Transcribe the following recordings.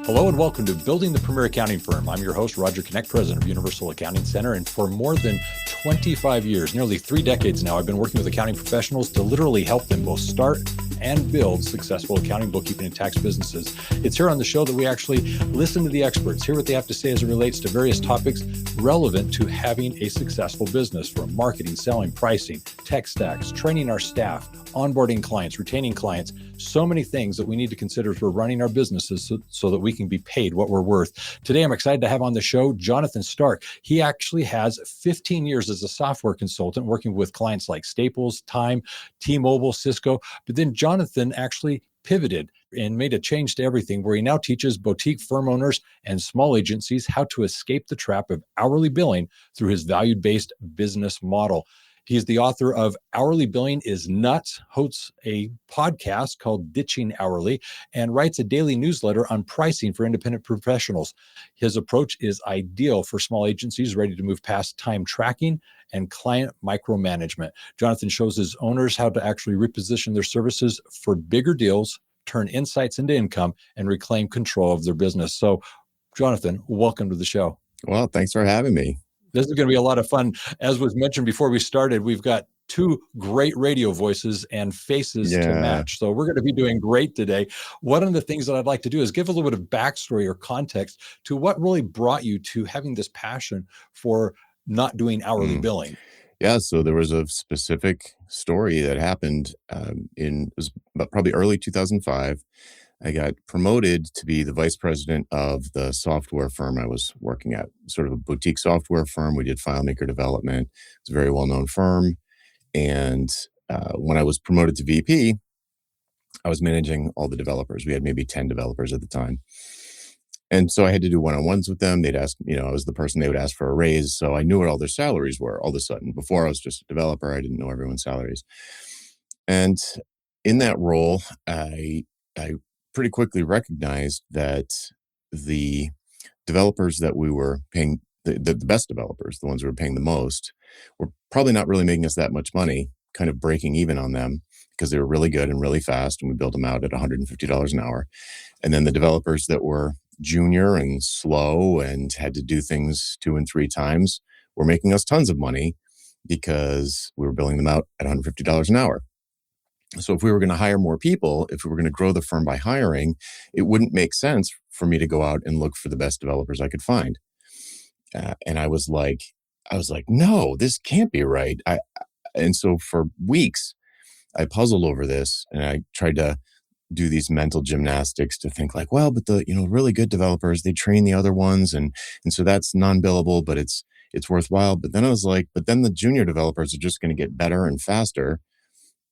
Hello and welcome to Building the Premier Accounting Firm. I'm your host, Roger Knecht, president of Universal Accounting Center. And for more than 25 years, nearly 3 decades now, I've been working with accounting professionals to literally help them both start and build successful accounting, bookkeeping, and tax businesses. It's here on the show that we actually listen to the experts, hear what they have to say as it relates to various topics relevant to having a successful business, from marketing, selling, pricing, tech stacks, training our staff, onboarding clients, retaining clients, so many things that we need to consider as we're running our businesses so that we can be paid what we're worth. Today, I'm excited to have on the show Jonathan Stark. He actually has 15 years as a software consultant working with clients like Staples, Time, T-Mobile, Cisco. But then Jonathan actually pivoted and made a change to everything, where he now teaches boutique firm owners and small agencies how to escape the trap of hourly billing through his value-based business model. He is the author of Hourly Billing is Nuts, hosts a podcast called Ditching Hourly, and writes a daily newsletter on pricing for independent professionals. His approach is ideal for small agencies ready to move past time tracking and client micromanagement. Jonathan shows his owners how to actually reposition their services for bigger deals, turn insights into income, and reclaim control of their business. So, Jonathan, welcome to the show. Well, thanks for having me. This is going to be a lot of fun. As was mentioned before we started, we've got 2 great radio voices and faces to match. So we're going to be doing great today. One of the things that I'd like to do is give a little bit of backstory or context to what really brought you to having this passion for not doing hourly billing. Yeah, so there was a specific story that happened it was about probably early 2005. I got promoted to be the vice president of the software firm I was working at, sort of a boutique software firm. We did FileMaker development. It's a very well-known firm. And when I was promoted to VP, I was managing all the developers. We had maybe 10 developers at the time. And so I had to do one-on-ones with them. They'd ask, I was the person they would ask for a raise. So I knew what all their salaries were all of a sudden. Before I was just a developer, I didn't know everyone's salaries. And in that role, I pretty quickly recognized that the developers that we were paying, the best developers, the ones we were paying the most, were probably not really making us that much money, kind of breaking even on them because they were really good and really fast, and we built them out at $150 an hour. And then the developers that were junior and slow and had to do things 2 and 3 times were making us tons of money because we were billing them out at $150 an hour. So if we were going to hire more people, if we were going to grow the firm by hiring, it wouldn't make sense for me to go out and look for the best developers I could find. And I was like, no, this can't be right. And so for weeks, I puzzled over this, and I tried to do these mental gymnastics to think like, well, but the really good developers, they train the other ones, and so that's non-billable, but it's worthwhile. But then I was like, but then the junior developers are just going to get better and faster,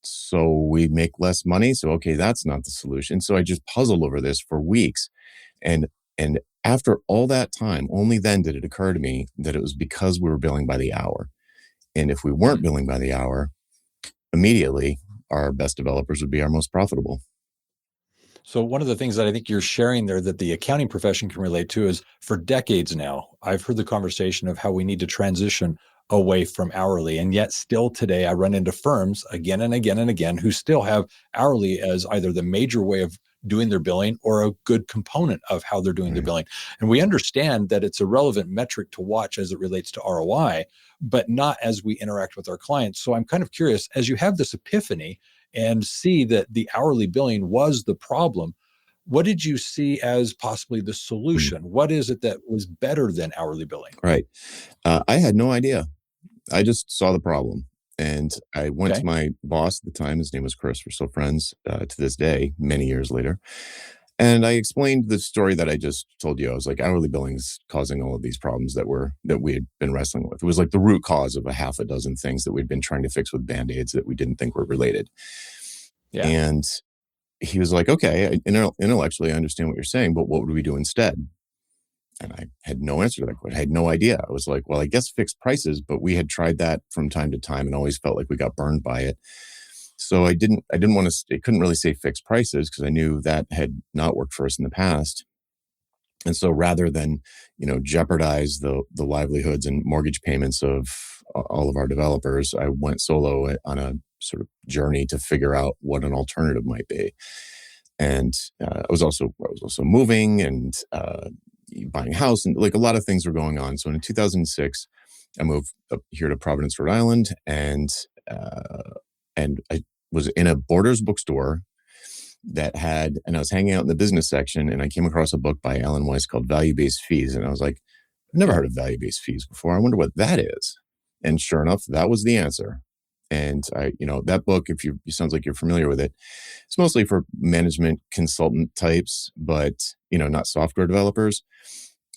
so we make less money. So, okay, that's not the solution. So I just puzzled over this for weeks. And after all that time, only then did it occur to me that it was because we were billing by the hour. And if we weren't billing by the hour, immediately our best developers would be our most profitable. So one of the things that I think you're sharing there that the accounting profession can relate to is, for decades now, I've heard the conversation of how we need to transition away from hourly. And yet still today, I run into firms again and again and again who still have hourly as either the major way of doing their billing or a good component of how they're doing their billing. And we understand that it's a relevant metric to watch as it relates to ROI, but not as we interact with our clients. So I'm kind of curious, as you have this epiphany and see that the hourly billing was the problem, what did you see as possibly the solution? What is it that was better than hourly billing? Right. I had no idea. I just saw the problem. And I went to my boss at the time. His name was Chris. We're still friends to this day, many years later. And I explained the story that I just told you. I was like, hourly billing is causing all of these problems that we had been wrestling with. It was like the root cause of a half a dozen things that we'd been trying to fix with Band-Aids that we didn't think were related. Yeah. And he was like, okay, intellectually, I understand what you're saying, but what would we do instead? And I had no answer to that question. I had no idea. I was like, well, I guess fixed prices, but we had tried that from time to time and always felt like we got burned by it. So I couldn't really say fixed prices because I knew that had not worked for us in the past. And so rather than, jeopardize the livelihoods and mortgage payments of all of our developers, I went solo on a sort of journey to figure out what an alternative might be. And I was also moving and buying a house, and like a lot of things were going on. So in 2006, I moved up here to Providence, Rhode Island, uh, and I was in a Borders bookstore and I was hanging out in the business section, and I came across a book by Alan Weiss called Value Based Fees, and I was like, I've never heard of value based fees before. I wonder what that is. And sure enough, that was the answer. And that book, if you, it sounds like you're familiar with it, it's mostly for management consultant types, but not software developers.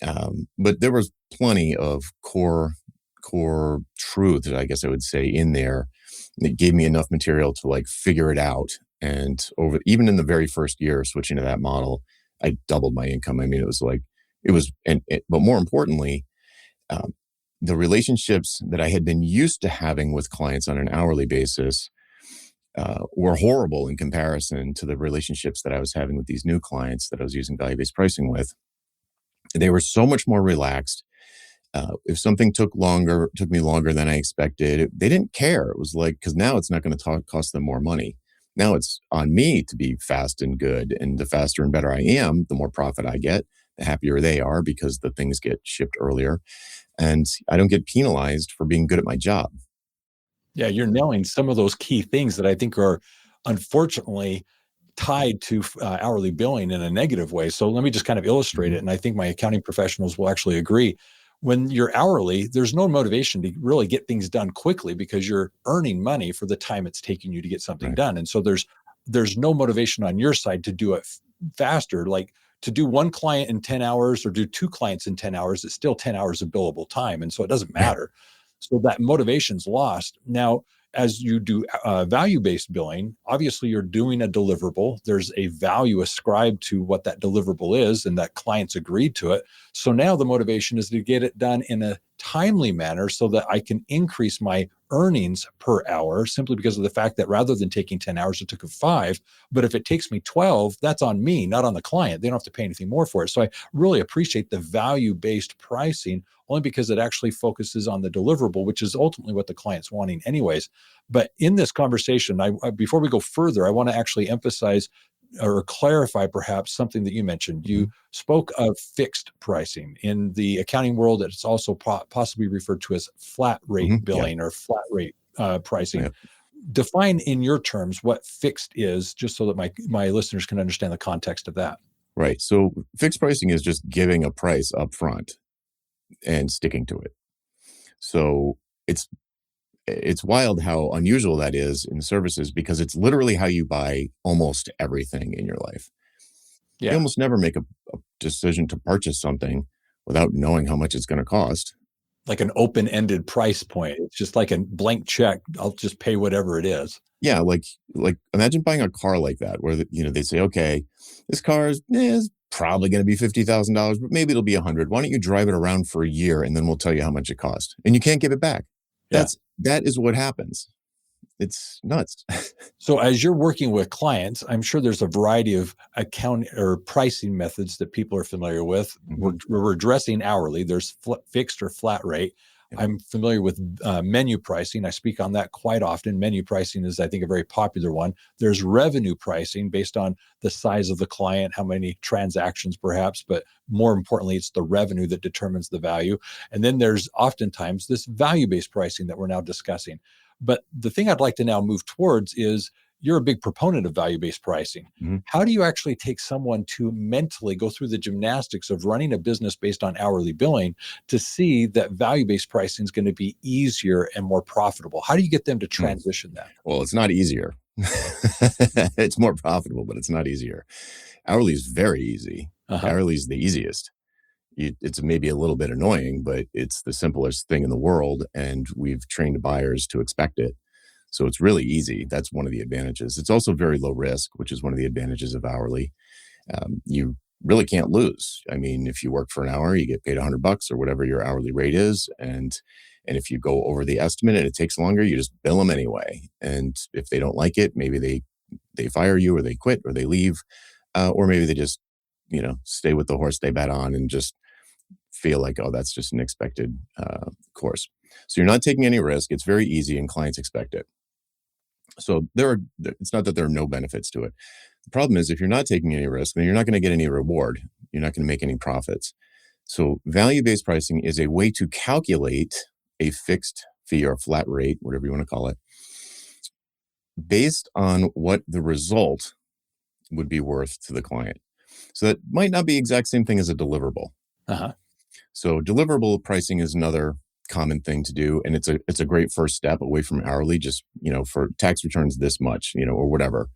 But there was plenty of core truths, I guess I would say, in there that gave me enough material to like figure it out. And even in the very first year switching to that model, I doubled my income. I mean, but more importantly, um, the relationships that I had been used to having with clients on an hourly basis were horrible in comparison to the relationships that I was having with these new clients that I was using value-based pricing with. They were so much more relaxed. If something took me longer than I expected, they didn't care. It was like, because now it's not going to cost them more money. Now it's on me to be fast and good. And the faster and better I am, the more profit I get, the happier they are because the things get shipped earlier. And I don't get penalized for being good at my job. Yeah, you're nailing some of those key things that I think are unfortunately tied to hourly billing in a negative way. So let me just kind of illustrate Mhm. it. And I think my accounting professionals will actually agree. When you're hourly, there's no motivation to really get things done quickly because you're earning money for the time it's taking you to get something Right. done. And so there's no motivation on your side to do it faster. Like to do one client in 10 hours or do two clients in 10 hours, it's still 10 hours of billable time. And so it doesn't Yeah. matter. So that motivation's lost. Now, as you do value-based billing, obviously you're doing a deliverable. There's a value ascribed to what that deliverable is, and that clients agreed to it. So now the motivation is to get it done in a timely manner so that I can increase my earnings per hour simply because of the fact that rather than taking 10 hours, it took 5. But if it takes me 12, that's on me, not on the client. They don't have to pay anything more for it. So I really appreciate the value-based pricing only because it actually focuses on the deliverable, which is ultimately what the client's wanting anyways. But in this conversation, before we go further, I want to actually emphasize or clarify perhaps something that you mentioned. Mhm. You spoke of fixed pricing. In the accounting world, it's also possibly referred to as flat rate Yeah. billing or flat rate pricing. Yeah. Define in your terms what fixed is, just so that my listeners can understand the context of that. Right. So fixed pricing is just giving a price up front and sticking to it. So it's it's wild how unusual that is in services because it's literally how you buy almost everything in your life. You Yeah. almost never make a decision to purchase something without knowing how much it's going to cost. Like an open-ended price point. It's just like a blank check. I'll just pay whatever it is. Yeah, like imagine buying a car like that where they say, okay, this car is probably going to be $50,000, but maybe it'll be 100. Why don't you drive it around for a year and then we'll tell you how much it cost, and you can't give it back. Yeah. That is what happens. It's nuts. So as you're working with clients, I'm sure there's a variety of account or pricing methods that people are familiar with. Mhm. We're addressing hourly. There's fixed or flat rate. Yep. I'm familiar with menu pricing. I speak on that quite often. Menu pricing is, I think, a very popular one. There's revenue pricing based on the size of the client, how many transactions perhaps, but more importantly, it's the revenue that determines the value. And then there's oftentimes this value-based pricing that we're now discussing. But the thing I'd like to now move towards is you're a big proponent of value-based pricing. Mhm. How do you actually take someone to mentally go through the gymnastics of running a business based on hourly billing to see that value-based pricing is going to be easier and more profitable? How do you get them to Mm. transition that? Well, it's not easier. It's more profitable, but it's not easier. Hourly is very easy. Uh-huh. Hourly is the easiest. It's maybe a little bit annoying, but it's the simplest thing in the world, and we've trained buyers to expect it. So it's really easy. That's one of the advantages. It's also very low risk, which is one of the advantages of hourly. You really can't lose. I mean, if you work for an hour, you get paid $100 or whatever your hourly rate is, and if you go over the estimate and it takes longer, you just bill them anyway. And if they don't like it, maybe they fire you or they quit or they leave, or maybe they just stay with the horse they bet on and just feel like, oh, that's just an expected course. So you're not taking any risk. It's very easy, and clients expect it. So it's not that there are no benefits to it. The problem is if you're not taking any risk, then you're not going to get any reward. You're not going to make any profits. So value-based pricing is a way to calculate a fixed fee or a flat rate, whatever you want to call it, based on what the result would be worth to the client. So that might not be the exact same thing as a deliverable. Uh-huh. So deliverable pricing is another common thing to do, and it's a great first step away from hourly. Just for tax returns this much, or whatever.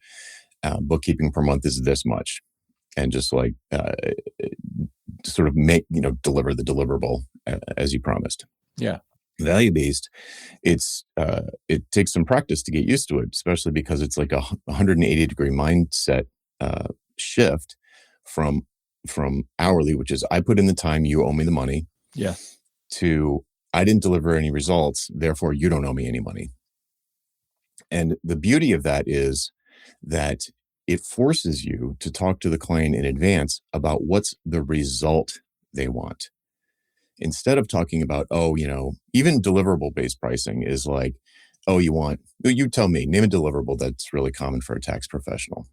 Bookkeeping per month is this much, and just like sort of deliver the deliverable as you promised. Yeah. Value based, it takes some practice to get used to it, especially because it's like a 180-degree mindset shift from hourly, which is I put in the time, you owe me the money, Yeah. to I didn't deliver any results, therefore you don't owe me any money. And the beauty of that is that it forces you to talk to the client in advance about what's the result they want. Instead of talking about, even deliverable based pricing is like, you tell me, name a deliverable that's really common for a tax professional.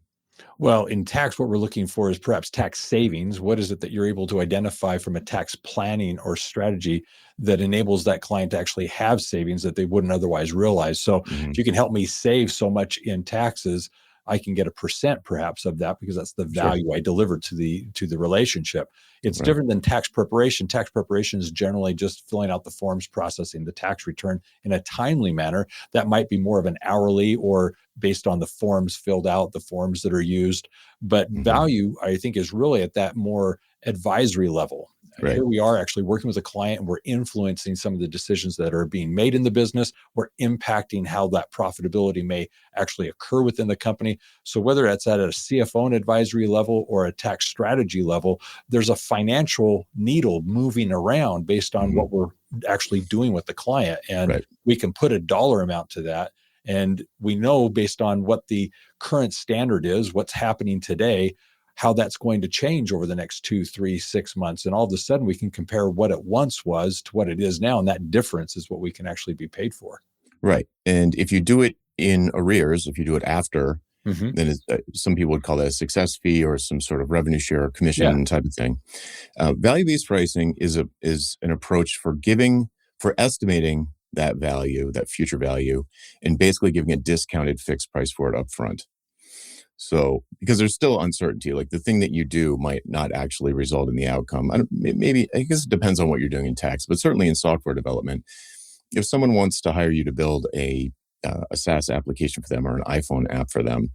Well, in tax, what we're looking for is perhaps tax savings. What is it that you're able to identify from a tax planning or strategy that enables that client to actually have savings that they wouldn't otherwise realize? So Mm-hmm. if you can help me save so much in taxes, I can get a percent perhaps of that because that's the value I deliver to the relationship. It's Right. different than tax preparation. Tax preparation is generally just filling out the forms, processing the tax return in a timely manner. That might be more of an hourly or based on the forms filled out, the forms that are used. But Mm-hmm. value, I think, is really at that more advisory level. Right. Here we are actually working with a client and we're influencing some of the decisions that are being made in the business. We're impacting how that profitability may actually occur within the company. So whether that's at a CFO and advisory level or a tax strategy level, there's a financial needle moving around based on Mm-hmm. what we're actually doing with the client. And Right. we can put a dollar amount to that. And we know based on what the current standard is, what's happening today, how that's going to change over the next 2, 3, 6 months. And all of a sudden we can compare what it once was to what it is now. And that difference is what we can actually be paid for. Right. And if you do it in arrears, if you do it after, then some people would call that a success fee or some sort of revenue share or commission type of thing. Value-based pricing is an approach for estimating that value, that future value, and basically giving a discounted fixed price for it up front. So, because there's still uncertainty, like the thing that you do might not actually result in the outcome. I guess it depends on what you're doing in tax, but certainly in software development, if someone wants to hire you to build a SaaS application for them or an iPhone app for them,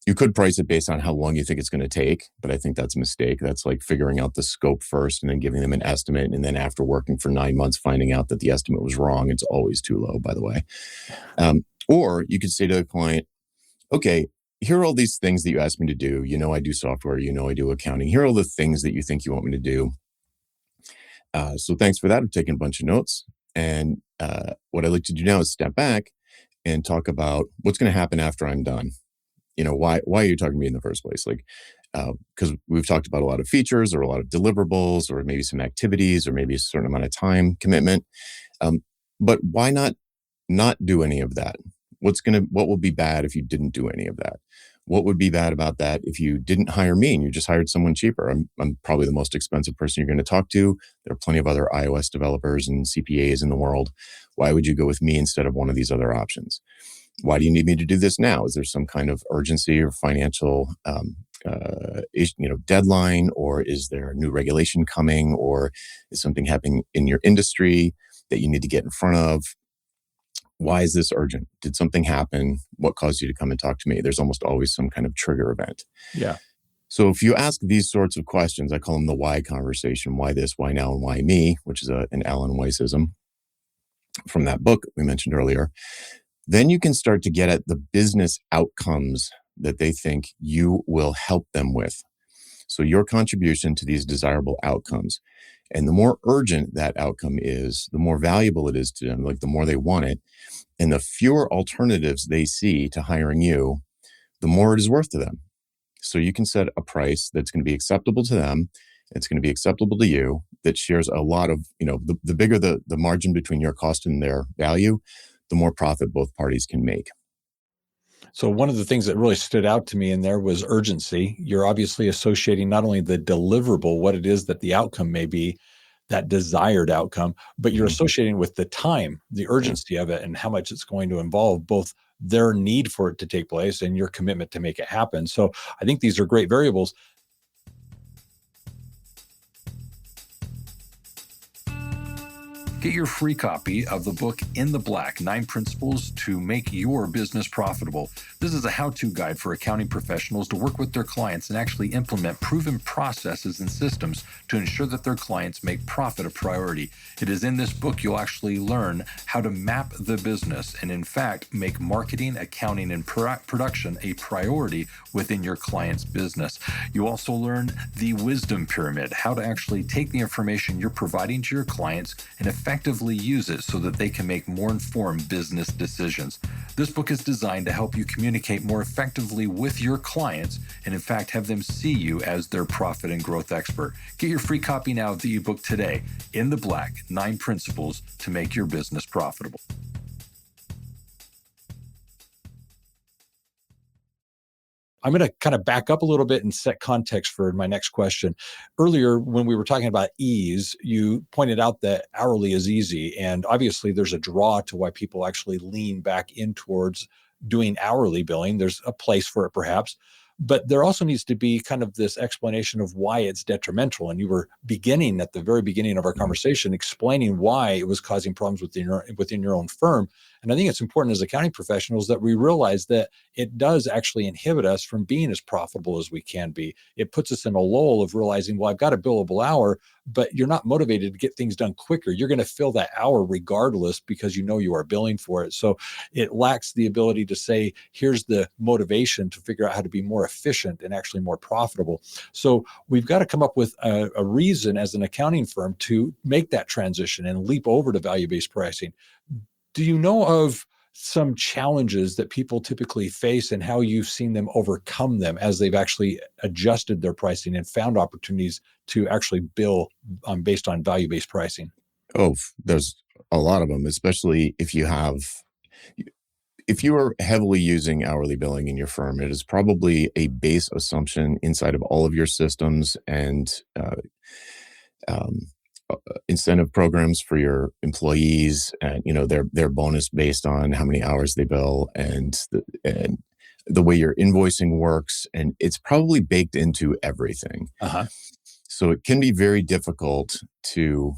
you could price it based on how long you think it's going to take, but I think that's a mistake. That's like figuring out the scope first and then giving them an estimate. And then after working for 9 months, finding out that the estimate was wrong. It's always too low, by the way. Or you could say to the client, okay, here are all these things that you asked me to do. I do software, I do accounting. Here are all the things that you think you want me to do. So thanks for that. I've taken a bunch of notes. And what I'd like to do now is step back and talk about what's going to happen after I'm done. Why are you talking to me in the first place? Like, because we've talked about a lot of features or a lot of deliverables or maybe some activities or maybe a certain amount of time commitment. But why not do any of that? What will be bad if you didn't do any of that? What would be bad about that if you didn't hire me and you just hired someone cheaper? I'm probably the most expensive person you're going to talk to. There are plenty of other iOS developers and CPAs in the world. Why would you go with me instead of one of these other options? Why do you need me to do this now? Is there some kind of urgency or financial deadline, or is there a new regulation coming, or is something happening in your industry that you need to get in front of? Why is this urgent? Did something happen? What caused you to come and talk to me? There's almost always some kind of trigger event. Yeah. So if you ask these sorts of questions, I call them the why conversation: why this, why now, and why me, which is an Alan Weissism from that book we mentioned earlier. Then you can start to get at the business outcomes that they think you will help them with. So your contribution to these desirable outcomes. And the more urgent that outcome is, the more valuable it is to them, like the more they want it. And the fewer alternatives they see to hiring you, the more it is worth to them. So you can set a price that's going to be acceptable to them. It's going to be acceptable to you, that shares a lot of, the bigger the margin between your cost and their value, the more profit both parties can make. So one of the things that really stood out to me in there was urgency. You're obviously associating not only the deliverable, what it is that the outcome may be, that desired outcome, but you're Mhm. associating with the time, the Yeah. urgency of it, and how much it's going to involve both their need for it to take place and your commitment to make it happen. So I think these are great variables. Get your free copy of the book In the Black 9 Principles to Make Your Business Profitable. This is a how to guide for accounting professionals to work with their clients and actually implement proven processes and systems to ensure that their clients make profit a priority. It is in this book you'll actually learn how to map the business and, in fact, make marketing, accounting, and production a priority within your client's business. You also learn the wisdom pyramid, how to actually take the information you're providing to your clients and effectively use it so that they can make more informed business decisions. This book is designed to help you communicate more effectively with your clients and, in fact, have them see you as their profit and growth expert. Get your free copy now of the ebook today, In the Black 9 Principles to Make Your Business Profitable. I'm going to kind of back up a little bit and set context for my next question. Earlier, when we were talking about ease, you pointed out that hourly is easy. And obviously, there's a draw to why people actually lean back in towards doing hourly billing. There's a place for it, perhaps. But there also needs to be kind of this explanation of why it's detrimental. And you were beginning at the very beginning of our conversation, explaining why it was causing problems within your own firm. And I think it's important as accounting professionals that we realize that it does actually inhibit us from being as profitable as we can be. It puts us in a lull of realizing, well, I've got a billable hour, but you're not motivated to get things done quicker. You're going to fill that hour regardless because you know you are billing for it. So it lacks the ability to say, here's the motivation to figure out how to be more efficient and actually more profitable. So we've got to come up with a reason as an accounting firm to make that transition and leap over to value-based pricing. Do you know of some challenges that people typically face and how you've seen them overcome them as they've actually adjusted their pricing and found opportunities to actually bill based on value-based pricing? There's a lot of them, especially if you are heavily using hourly billing in your firm. It is probably a base assumption inside of all of your systems and um, incentive programs for your employees, and their bonus based on how many hours they bill, and the way your invoicing works, and it's probably baked into everything. Uh-huh. So it can be very difficult to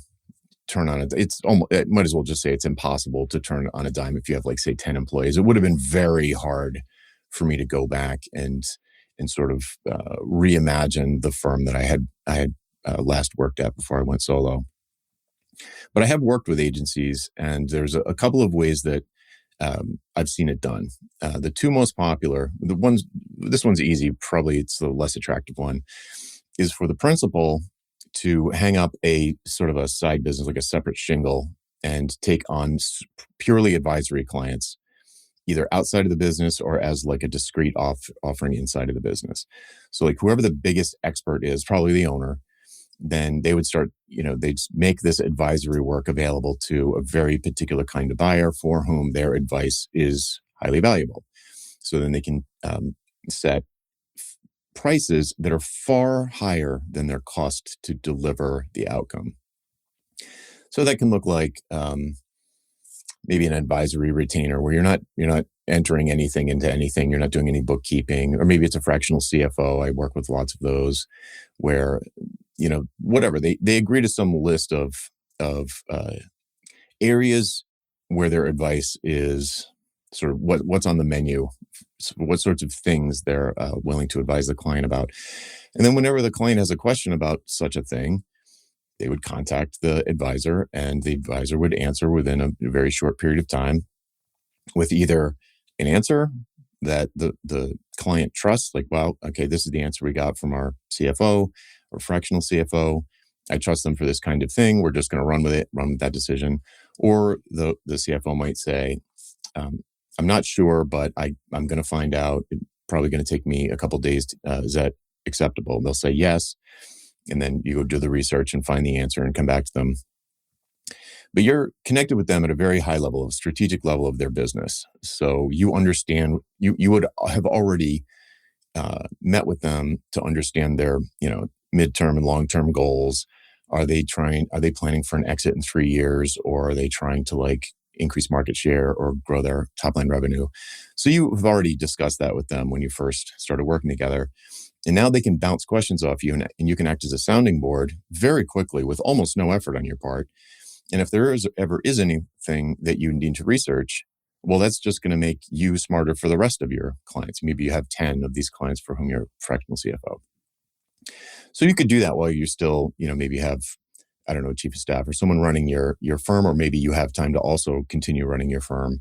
turn on it. It's almost, I might as well just say it's impossible to turn on a dime if you have, like, say, 10 employees. It would have been very hard for me to go back and sort of reimagine the firm that I had last worked at before I went solo. But I have worked with agencies, and there's a couple of ways that I've seen it done. The two most popular, this one's easy, probably it's the less attractive one, is for the principal to hang up a sort of a side business, like a separate shingle, and take on purely advisory clients, either outside of the business or as like a discrete offering inside of the business. So like whoever the biggest expert is, probably the owner, then they would start, they'd make this advisory work available to a very particular kind of buyer for whom their advice is highly valuable. So then they can set prices that are far higher than their cost to deliver the outcome. So that can look like maybe an advisory retainer where you're not entering anything into anything. You're not doing any bookkeeping, or maybe it's a fractional CFO. I work with lots of those where, whatever they agree to some list of areas where their advice is sort of what's on the menu, what sorts of things they're willing to advise the client about. And then whenever the client has a question about such a thing, they would contact the advisor, and the advisor would answer within a very short period of time with either an answer that the client trusts, like, well, okay, this is the answer we got from our CFO or fractional CFO. I trust them for this kind of thing. We're just going to run with that decision. Or the CFO might say, I'm not sure, but I'm going to find out. It's probably going to take me a couple days. Is that acceptable? They'll say yes. And then you go do the research and find the answer and come back to them. but you're connected with them at a very high level, of strategic level of their business. So you understand, you would have already met with them to understand their, midterm and long-term goals. Are they planning for an exit in 3 years, or are they trying to like increase market share or grow their top line revenue? So you have already discussed that with them when you first started working together. And now they can bounce questions off you, and you can act as a sounding board very quickly with almost no effort on your part. And if there ever is anything that you need to research, well, that's just going to make you smarter for the rest of your clients. Maybe you have 10 of these clients for whom you're fractional CFO. So you could do that while you still, maybe have, I don't know, chief of staff or someone running your firm, or maybe you have time to also continue running your firm.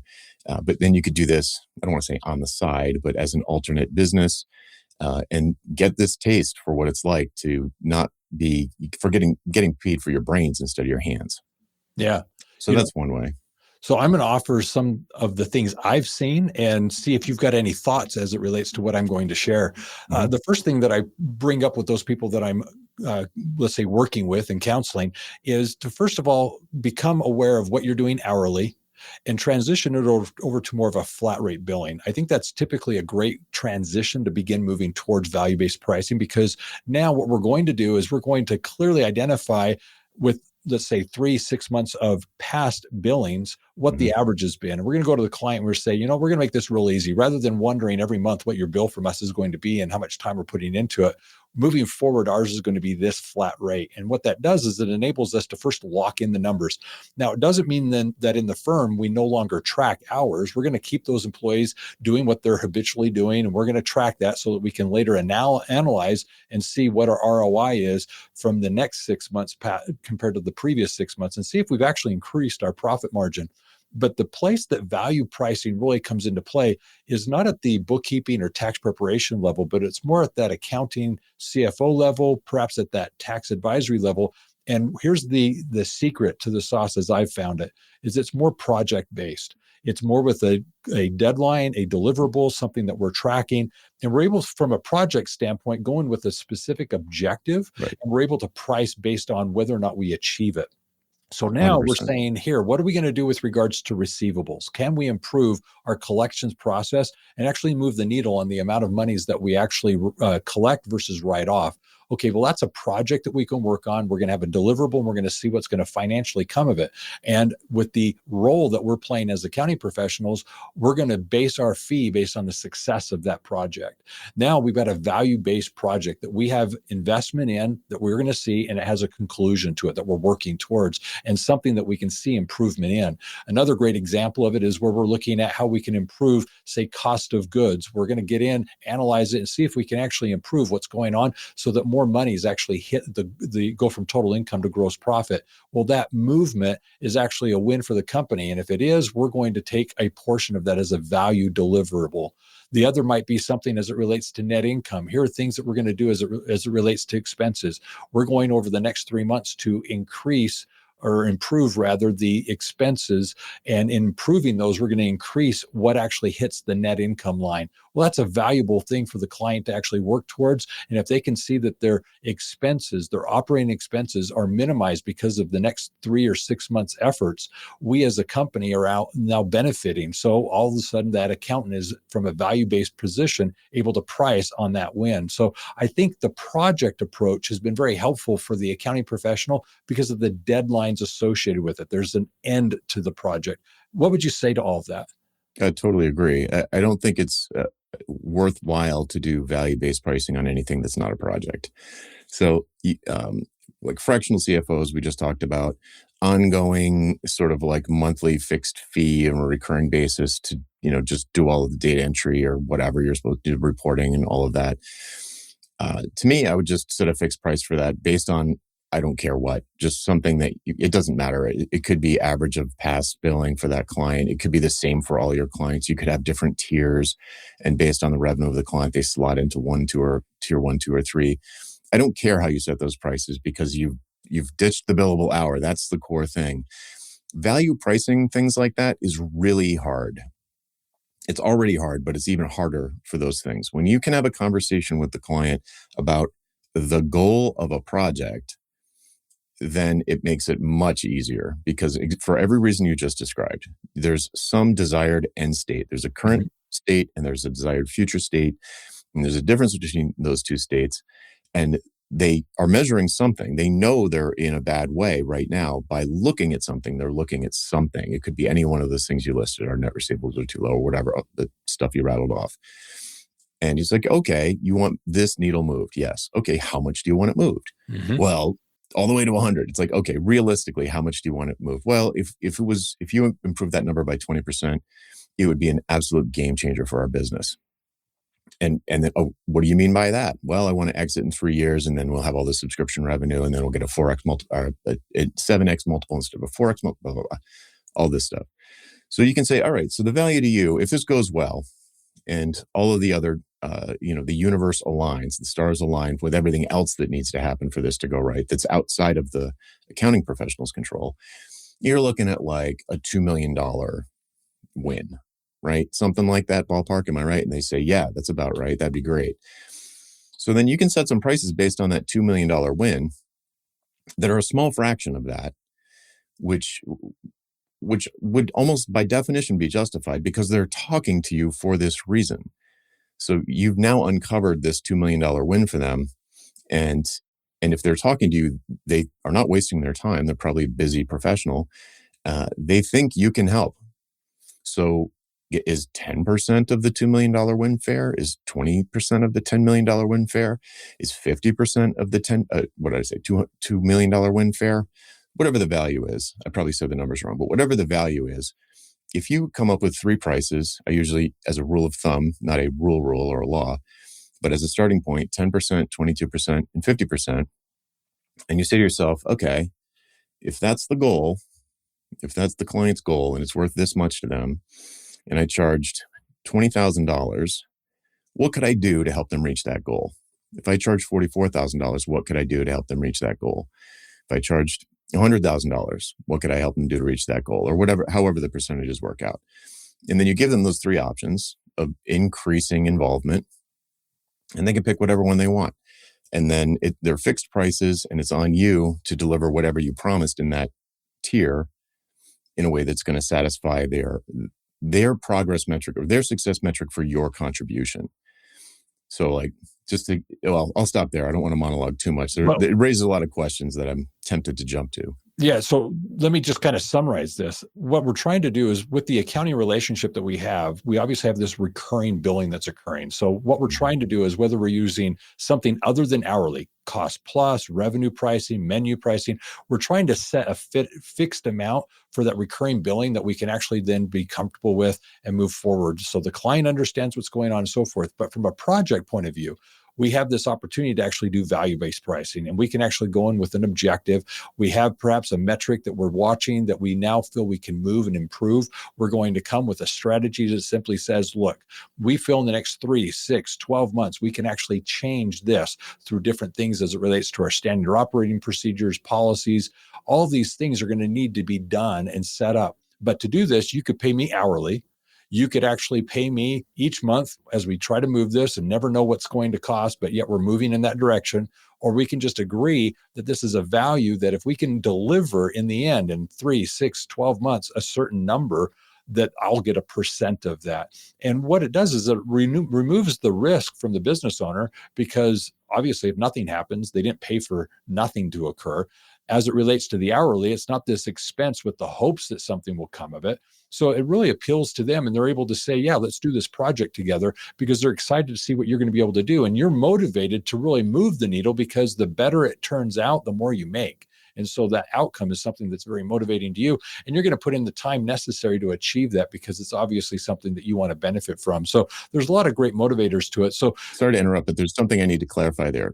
But then you could do this, I don't want to say on the side, but as an alternate business, and get this taste for what it's like to not be getting paid for your brains instead of your hands. Yeah. So that's one way. So I'm going to offer some of the things I've seen and see if you've got any thoughts as it relates to what I'm going to share. Mm-hmm. The first thing that I bring up with those people that I'm, let's say, working with and counseling is to, first of all, become aware of what you're doing hourly and transition it over to more of a flat rate billing. I think that's typically a great transition to begin moving towards value-based pricing, because now what we're going to do is we're going to clearly identify with, let's say, 3-6 months of past billings, what the average has been. And we're going to go to the client and we're say, we're going to make this real easy. Rather than wondering every month what your bill from us is going to be and how much time we're putting into it, moving forward, ours is going to be this flat rate. And what that does is it enables us to first lock in the numbers. Now, it doesn't mean then that in the firm, we no longer track hours. We're going to keep those employees doing what they're habitually doing. And we're going to track that so that we can later analyze and see what our ROI is from the next 6 months compared to the previous 6 months, and see if we've actually increased our profit margin. But the place that value pricing really comes into play is not at the bookkeeping or tax preparation level, but it's more at that accounting CFO level, perhaps at that tax advisory level. And here's the secret to the sauce as I've found it, is it's more project-based. It's more with a deadline, a deliverable, something that we're tracking. And we're able, from a project standpoint, go in with a specific objective, Right. and we're able to price based on whether or not we achieve it. So now 100%. we're saying here, what are we going to do with regards to receivables? Can we improve our collections process and actually move the needle on the amount of monies that we actually collect versus write off? Okay, well, that's a project that we can work on. We're going to have a deliverable, and we're going to see what's going to financially come of it. And with the role that we're playing as accounting professionals, we're going to base our fee based on the success of that project. Now we've got a value-based project that we have investment in, that we're going to see, and it has a conclusion to it that we're working towards, and something that we can see improvement in. Another great example of it is where we're looking at how we can improve, say, cost of goods. We're going to get in, analyze it, and see if we can actually improve what's going on so that more money is actually hit the go from total income to gross profit. Well, that movement is actually a win for the company. And if it is, we're going to take a portion of that as a value deliverable. The other might be something as it relates to net income. Here are things that we're going to do as it relates to expenses. We're going over the next 3 months to increase, or improve rather, the expenses, and in improving those, we're going to increase what actually hits the net income line. Well, that's a valuable thing for the client to actually work towards. And if they can see that their expenses, their operating expenses, are minimized because of the next 3 or 6 months efforts, we as a company are out now benefiting. So all of a sudden that accountant is, from a value-based position, able to price on that win. So I think the project approach has been very helpful for the accounting professional because of the deadlines associated with it. There's an end to the project. What would you say to all of that? I totally agree. I don't think it's worthwhile to do value-based pricing on anything that's not a project. So, like fractional CFOs, we just talked about, ongoing sort of like monthly fixed fee on a recurring basis to, just do all of the data entry or whatever you're supposed to do, reporting and all of that. To me, I would just set a fixed price for that based on, I don't care what, just something that it doesn't matter. It could be average of past billing for that client. It could be the same for all your clients. You could have different tiers, and based on the revenue of the client, they slot into tier 1, 2, or 3. I don't care how you set those prices because you've ditched the billable hour. That's the core thing. Value pricing, things like that, is really hard. It's already hard, but it's even harder for those things. When you can have a conversation with the client about the goal of a project, then it makes it much easier, because for every reason you just described, there's some desired end state. There's a current state and there's a desired future state. And there's a difference between those two states. And they are measuring something. They know they're in a bad way right now by looking at something. They're looking at something. It could be any one of those things you listed. Our net receivables are too low, or whatever, the stuff you rattled off. And he's like, okay, you want this needle moved? Yes. Okay, how much do you want it moved? Well, all the way to 100. It's like, okay, realistically, how much do you want it moved? Well, if you improve that number by 20%, it would be an absolute game changer for our business. And then, oh, what do you mean by that? Well, I want to exit in 3 years, and then we'll have all the subscription revenue, and then we'll get a 4x multiple, or a 7x multiple instead of a 4x multiple, blah, blah, blah, all this stuff. So you can say, all right, so the value to you, if this goes well, and all of the other, the universe aligns, the stars align with everything else that needs to happen for this to go right, that's outside of the accounting professional's control, you're looking at like a $2 million win, right? Something like that ballpark. Am I right? And they say, yeah, that's about right. That'd be great. So then you can set some prices based on that $2 million win that are a small fraction of that, which would almost by definition be justified because they're talking to you for this reason. So you've now uncovered this $2 million win for them. And if they're talking to you, they are not wasting their time. They're probably a busy professional. They think you can help. So is 10% of the $2 million win fair? Is 20% of the $10 million win fair? Is 50% of the $2 million win fair? Whatever the value is. I probably said the numbers wrong, but whatever the value is, if you come up with 3 prices, I usually, as a rule of thumb, not a rule or a law, but as a starting point, 10%, 22%, and 50%, and you say to yourself, okay, if that's the goal, if that's the client's goal and it's worth this much to them, and I charged $20,000, what could I do to help them reach that goal? If I charged $44,000, what could I do to help them reach that goal? If I charged $100,000, what could I help them do to reach that goal? Or whatever, however the percentages work out. And then you give them those 3 options of increasing involvement, and they can pick whatever one they want. And then they're fixed prices, and it's on you to deliver whatever you promised in that tier in a way that's going to satisfy their progress metric or their success metric for your contribution. So like, I'll stop there. I don't want to monologue too much. It raises a lot of questions that I'm tempted to jump to. Yeah. So let me just kind of summarize this. What we're trying to do is with the accounting relationship that we obviously have this recurring billing that's occurring. So what we're trying to do is whether we're using something other than hourly, cost plus, revenue pricing, menu pricing, we're trying to set a fixed amount for that recurring billing that we can actually then be comfortable with and move forward. So the client understands what's going on and so forth. But from a project point of view, we have this opportunity to actually do value-based pricing, and we can actually go in with an objective. We have perhaps a metric that we're watching that we now feel we can move and improve. We're going to come with a strategy that simply says, look, we feel in the next 3, 6, 12 months, we can actually change this through different things as it relates to our standard operating procedures, policies. All these things are going to need to be done and set up. But to do this, you could pay me hourly. You could actually pay me each month as we try to move this and never know what's going to cost, but yet we're moving in that direction. Or we can just agree that this is a value that if we can deliver in the end in 3, 6, 12 months, a certain number, that I'll get a % of that. And what it does is it removes the risk from the business owner, because obviously if nothing happens, they didn't pay for nothing to occur. As it relates to the hourly, it's not this expense with the hopes that something will come of it. So it really appeals to them, and they're able to say, yeah, let's do this project together, because they're excited to see what you're going to be able to do. And you're motivated to really move the needle, because the better it turns out, the more you make. And so that outcome is something that's very motivating to you. And you're going to put in the time necessary to achieve that, because it's obviously something that you want to benefit from. So there's a lot of great motivators to it. So sorry to interrupt, but there's something I need to clarify there.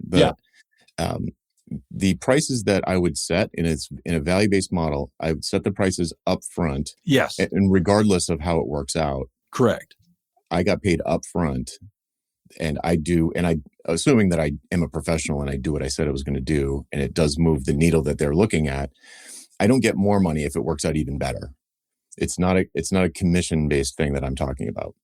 The prices that I would set in a value-based model, I would set the prices up front. Yes. And regardless of how it works out. Correct. I got paid up front, and assuming that I am a professional and I do what I said I was going to do, and it does move the needle that they're looking at, I don't get more money if it works out even better. It's not a commission-based thing that I'm talking about.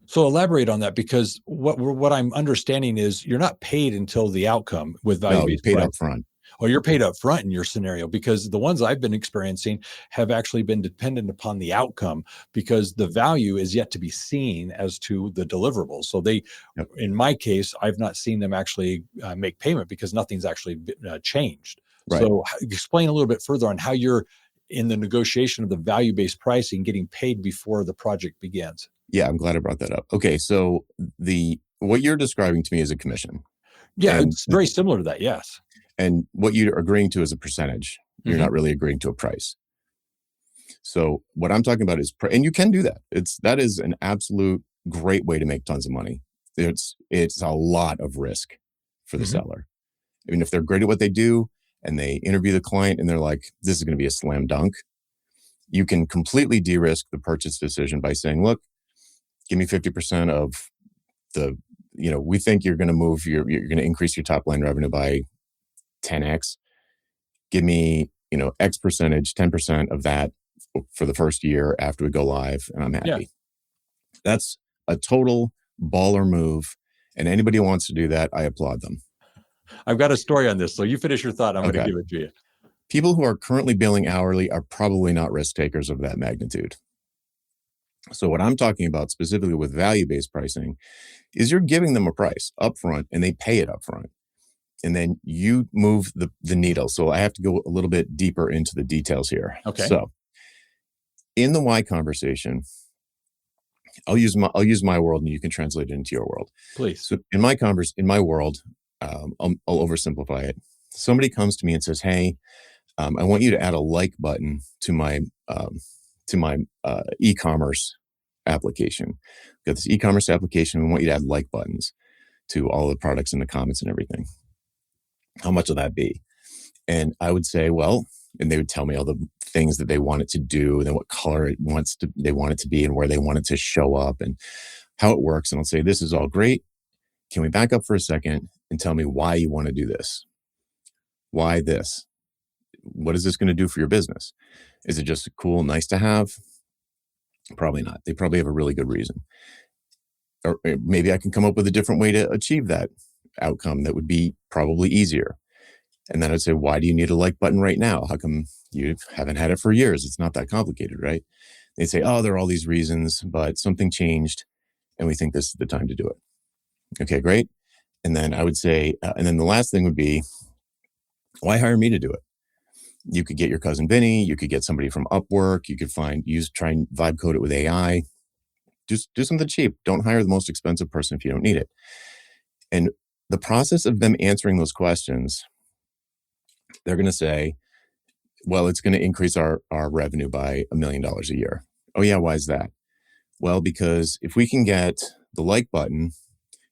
So elaborate on that, because what I'm understanding is you're not paid until the outcome with value-based paid pricing. up front. Well, you're paid up front in your scenario, because the ones I've been experiencing have actually been dependent upon the outcome, because the value is yet to be seen as to the deliverables. So Yep. in my case, I've not seen them actually make payment because nothing's actually changed. Right. So explain a little bit further on how you're in the negotiation of the value-based pricing, getting paid before the project begins. Yeah, I'm glad I brought that up. Okay, so what you're describing to me is a commission, Yeah, and it's very similar to that. Yes. what you're agreeing to is a percentage. You're Mhm. not really agreeing to a price. So what I'm talking about is, and you can do that. That is an absolute great way to make tons of money. It's a lot of risk for the Mhm. seller. I mean, if they're great at what they do and they interview the client and they're like, this is going to be a slam dunk, you can completely de-risk the purchase decision by saying, look, give me 50% of the, we think you're going to you're going to increase your top line revenue by 10x. Give me, X percentage, 10% of that for the first year after we go live, and I'm Yeah. happy. That's a total baller move. And anybody who wants to do that, I applaud them. I've got a story on this. So you finish your thought. I'm going to Okay. give it to you. People who are currently billing hourly are probably not risk takers of that magnitude. So what I'm talking about specifically with value-based pricing is you're giving them a price upfront and they pay it upfront. And then you move the needle. So I have to go a little bit deeper into the details here. Okay. So in the why conversation, I'll use my world and you can translate it into your world. Please. So in my world, I'll oversimplify it. Somebody comes to me and says, "Hey, I want you to add a like button to my e-commerce application. We've got this e-commerce application. We want you to add like buttons to all the products in the comments and everything. How much will that be?" And I would say, well, and they would tell me all the things that they want it to do, and then what color they want it to be, and where they want it to show up, and how it works. And I'll say, this is all great. Can we back up for a second and tell me why you want to do this? Why this? What is this going to do for your business? Is it just cool, nice to have? Probably not. They probably have a really good reason. Or maybe I can come up with a different way to achieve that outcome that would be probably easier. And then I'd say, why do you need a like button right now? How come you haven't had it for years? It's not that complicated, right? They'd say, oh, there are all these reasons, but something changed and we think this is the time to do it. Okay, great. And then I would say, and then the last thing would be, why hire me to do it? You could get your cousin Vinny, you could get somebody from Upwork, you could try and vibe code it with AI. Just do something cheap. Don't hire the most expensive person if you don't need it. And the process of them answering those questions, they're going to say, well, it's going to increase our revenue by $1 million a year. Oh yeah, why is that? Well, because if we can get the like button,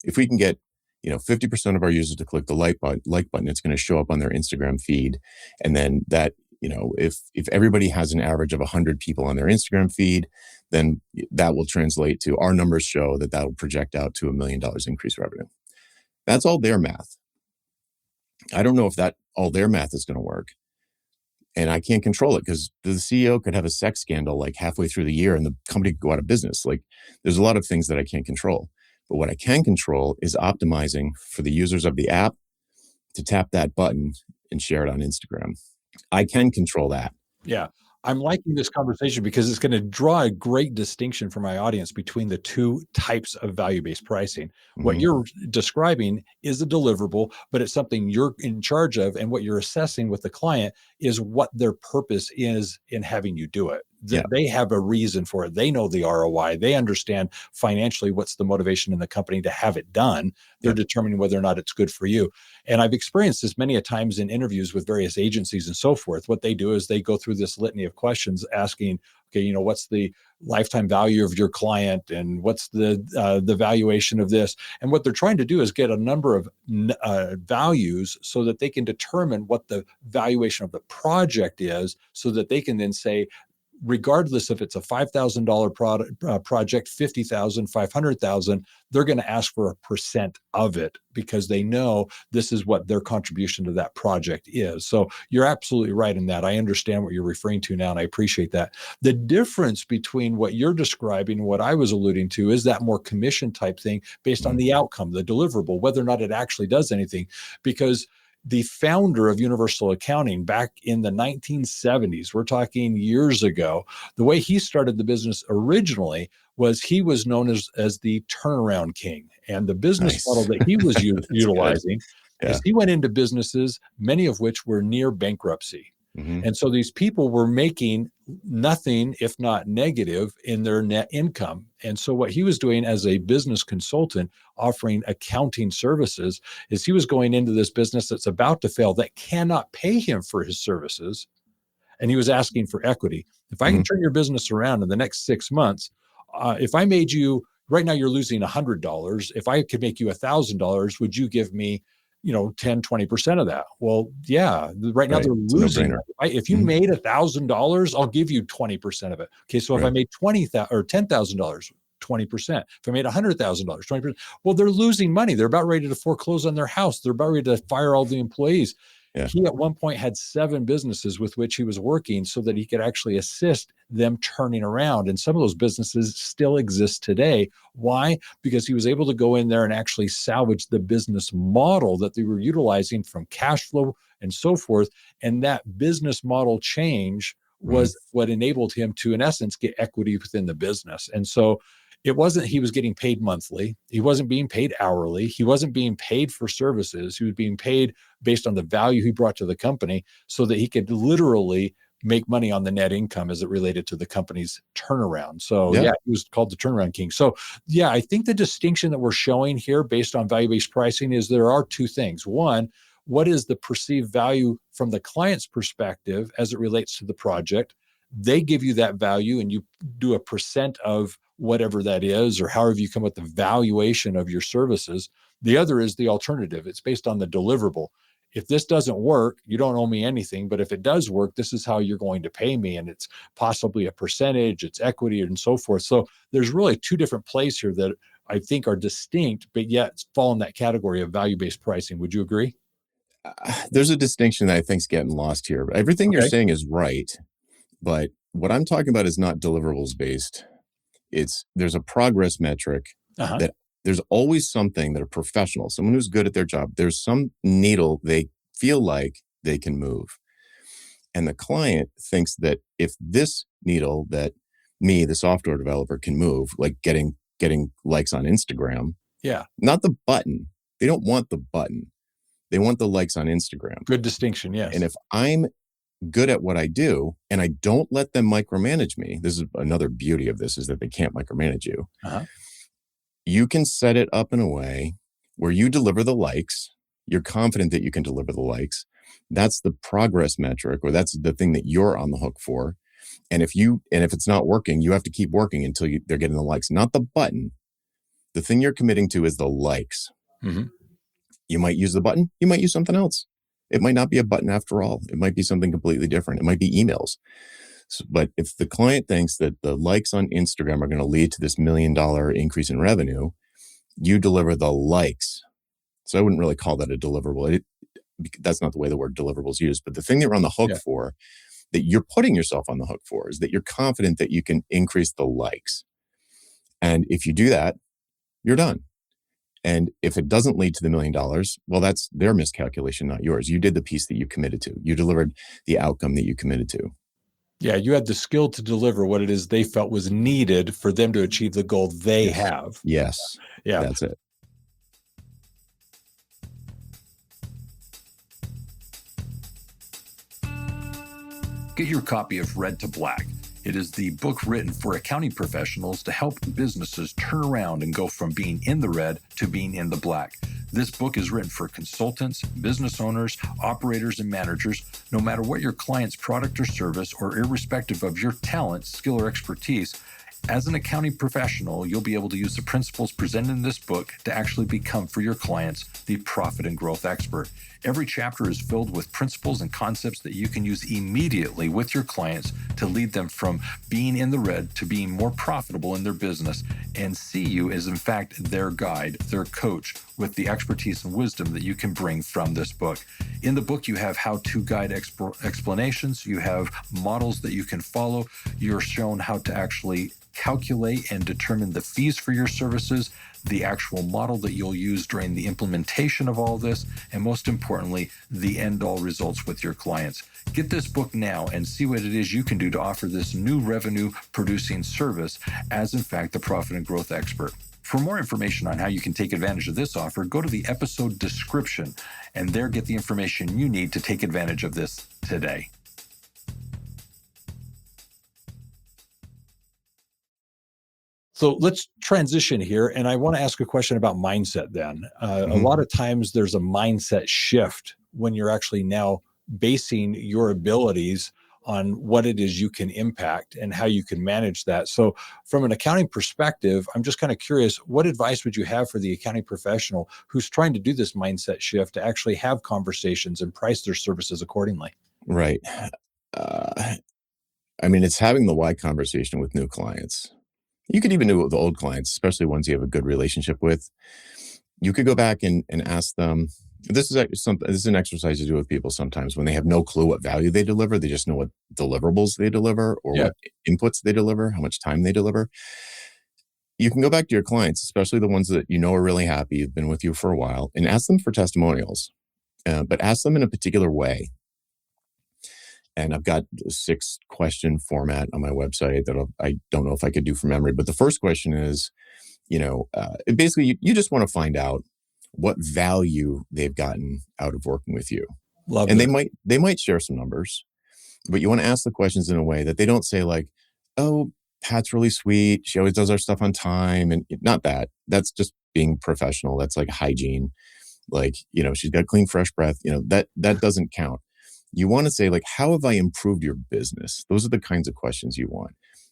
if we can get 50% of our users to click the like button, it's going to show up on their Instagram feed. And then that, if everybody has an average of 100 people on their Instagram feed, then that will translate to, our numbers show that will project out to $1 million increased revenue. That's all their math. I don't know if all their math is going to work. And I can't control it because the CEO could have a sex scandal like halfway through the year and the company could go out of business. Like, there's a lot of things that I can't control. But what I can control is optimizing for the users of the app to tap that button and share it on Instagram. I can control that. Yeah. I'm liking this conversation because it's going to draw a great distinction for my audience between the two types of value-based pricing. What you're describing is a deliverable, but it's something you're in charge of. And what you're assessing with the client is what their purpose is in having you do it. They have a reason for it. They know the ROI. They understand financially what's the motivation in the company to have it done. They're determining whether or not it's good for you. And I've experienced this many a times in interviews with various agencies and so forth. What they do is they go through this litany of questions asking, okay, what's the lifetime value of your client and what's the valuation of this? And what they're trying to do is get a number of values so that they can determine what the valuation of the project is, so that they can then say, regardless if it's a $5,000 project, 50,000, 500,000, they're going to ask for a percent of it because they know this is what their contribution to that project is. So you're absolutely right in that. I understand what you're referring to now, and I appreciate that. The difference between what you're describing and what I was alluding to is that more commission type thing based on the outcome, the deliverable, whether or not it actually does anything. Because the founder of Universal Accounting back in the 1970s, we're talking years ago, the way he started the business originally was he was known as the turnaround king. And the business Nice. model that he was That's good. utilizing Yeah. is he went into businesses, many of which were near bankruptcy. Hmm. And so these people were making nothing, if not negative, in their net income. And so what he was doing as a business consultant, offering accounting services, is he was going into this business that's about to fail, that cannot pay him for his services. And he was asking for equity. If I can turn your business around in the next 6 months, if I made you, right now you're losing $100. If I could make you $1,000, would you give me 10, 20% of that? Well, yeah, right now Right. they're It's a losing. no-brainer. If you Mhm. made $1,000, I'll give you 20% of it. Okay. So if I Right. made $10,000, 20%. If I made $100,000, 20%. Well, they're losing money. They're about ready to foreclose on their house. They're about ready to fire all the employees. Yeah. He at one point had 7 businesses with which he was working so that he could actually assist them turning around. And some of those businesses still exist today. Why? Because he was able to go in there and actually salvage the business model that they were utilizing from cash flow and so forth. And that business model change was what enabled him to, in essence, get equity within the business. And so it wasn't he was getting paid monthly. He wasn't being paid hourly. He wasn't being paid for services. He was being paid based on the value he brought to the company so that he could literally make money on the net income as it related to the company's turnaround. So Yeah. he was called the turnaround king. So yeah, I think the distinction that we're showing here based on value-based pricing is there are 2 things. One, what is the perceived value from the client's perspective as it relates to the project? They give you that value and you do a percent of whatever that is, or however you come up with the valuation of your services. The other is the alternative. It's based on the deliverable. If this doesn't work, you don't owe me anything. But if it does work, this is how you're going to pay me. And it's possibly a percentage, it's equity, and so forth. So there's really 2 different plays here that I think are distinct, but yet fall in that category of value-based pricing. Would you agree? There's a distinction that I think is getting lost here. Everything you're Okay. saying is right, but what I'm talking about is not deliverables based. There's a progress metric Uh-huh. that there's always something that a professional, someone who's good at their job, there's some needle they feel like they can move. And the client thinks that if this needle that me, the software developer, can move, like getting likes on Instagram, Yeah. not the button. They don't want the button. They want the likes on Instagram. Good distinction. Yes. And if I'm good at what I do and I don't let them micromanage me, this is another beauty of this, is that they can't micromanage you. Uh-huh. You can set it up in a way where you deliver the likes. You're confident that you can deliver the likes. That's the progress metric, or that's the thing that you're on the hook for. And if it's not working, you have to keep working until they're getting the likes, not the button. The thing you're committing to is the likes. Mm-hmm. You might use the button. You might use something else. It might not be a button after all. It might be something completely different. It might be emails. But if the client thinks that the likes on Instagram are going to lead to this $1 million increase in revenue, you deliver the likes. So I wouldn't really call that a deliverable. That's not the way the word deliverable is used. But the thing that you're on the hook for, that you're putting yourself on the hook for, is that you're confident that you can increase the likes. And if you do that, you're done. And if it doesn't lead to the $1 million, well, that's their miscalculation, not yours. You did the piece that you committed to. You delivered the outcome that you committed to. Yeah, you had the skill to deliver what it is they felt was needed for them to achieve the goal they have. Yes. Yeah. That's it. Get your copy of Red to Black. It is the book written for accounting professionals to help businesses turn around and go from being in the red to being in the black. This book is written for consultants, business owners, operators, and managers. No matter what your client's product or service, or irrespective of your talent, skill, or expertise, as an accounting professional, you'll be able to use the principles presented in this book to actually become, for your clients, the profit and growth expert. Every chapter is filled with principles and concepts that you can use immediately with your clients to lead them from being in the red to being more profitable in their business, and see you as, in fact, their guide, their coach, with the expertise and wisdom that you can bring from this book. In the book, you have how-to guide explanations. You have models that you can follow. You're shown how to actually calculate and determine the fees for your services, the actual model that you'll use during the implementation of all this, and most importantly, the end-all results with your clients. Get this book now and see what it is you can do to offer this new revenue-producing service as, in fact, the profit and growth expert. For more information on how you can take advantage of this offer, go to the episode description and there get the information you need to take advantage of this today. So let's transition here. And I want to ask a question about mindset then. A lot of times there's a mindset shift when you're actually now basing your abilities on what it is you can impact and how you can manage that. So from an accounting perspective, I'm just kind of curious, what advice would you have for the accounting professional who's trying to do this mindset shift to actually have conversations and price their services accordingly? Right. I mean, it's having the why conversation with new clients. You could even do it with old clients, especially ones you have a good relationship with. You could go back and ask them. This is an exercise you do with people sometimes when they have no clue what value they deliver. They just know what deliverables they deliver or what inputs they deliver, how much time they deliver. You can go back to your clients, especially the ones that you know are really happy, have been with you for a while, and ask them for testimonials, but ask them in a particular way. And I've got a 6-question format on my website that I don't know if I could do from memory. But the first question is, basically you just want to find out what value they've gotten out of working with you. Love And it. they might share some numbers, but you want to ask the questions in a way that they don't say like, oh, Pat's really sweet. She always does our stuff on time. And not that. That's just being professional. That's like hygiene. Like, she's got clean, fresh breath. That doesn't count. You want to say, like, how have I improved your business? Those are the kinds of questions you want.